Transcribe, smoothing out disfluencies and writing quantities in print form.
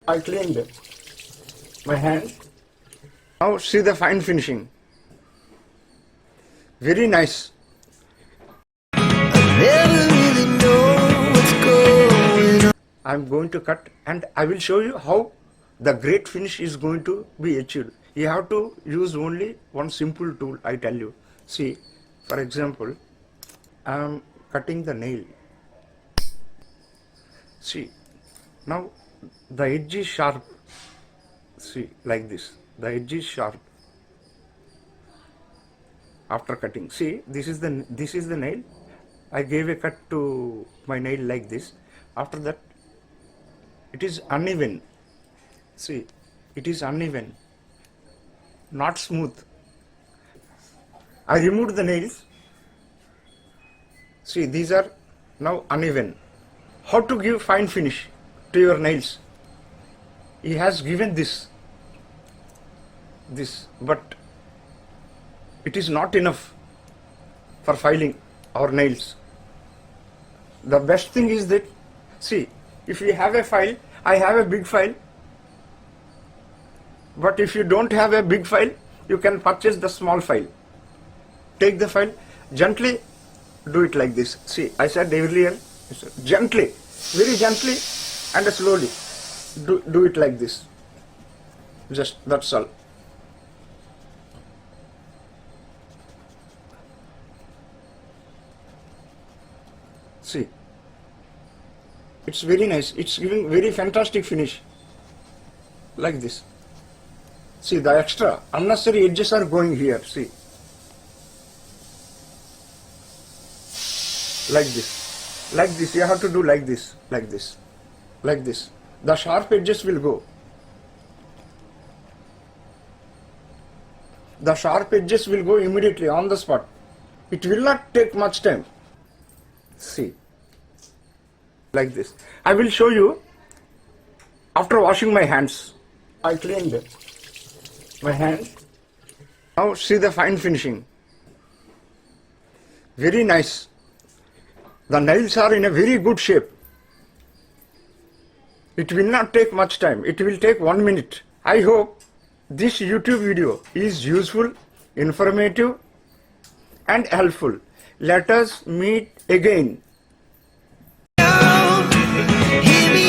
I cleaned my hand. Now see the fine finishing. Very nice. Never really know what's going on. I'm going to cut and I will show you how the great finish is going to be achieved. You have to use only one simple tool, I tell you. See, for example, I'm cutting the nail. See, now the edge is sharp. See, like this. The edge is sharp. After cutting, see, this is the nail. I gave a cut to my nail like this. After that, it is uneven. See, it is uneven, not smooth. I removed the nails. See, these are now uneven. How to give fine finish to your nails? He has given this, but it is not enough for filing our nails. The best thing is that, see, if you have a file, I have a big file, but if you don't have a big file, you can purchase the small file. Take the file, gently do it like this. See, I said earlier, gently, very gently and slowly do it like this. Just, that's all. See, it's very nice. It's giving very fantastic finish. Like this. See, the extra unnecessary edges are going here. See, like this. You have to do like this. The sharp edges will go. The sharp edges will go immediately on the spot. It will not take much time. See, like this. I will show you after washing my hands. I cleaned my hand. Now see the fine finishing. Very nice. The nails are in a very good shape. It will not take much time. It will take 1 minute. I hope this YouTube video is useful, informative and helpful. Let us meet again. Hear me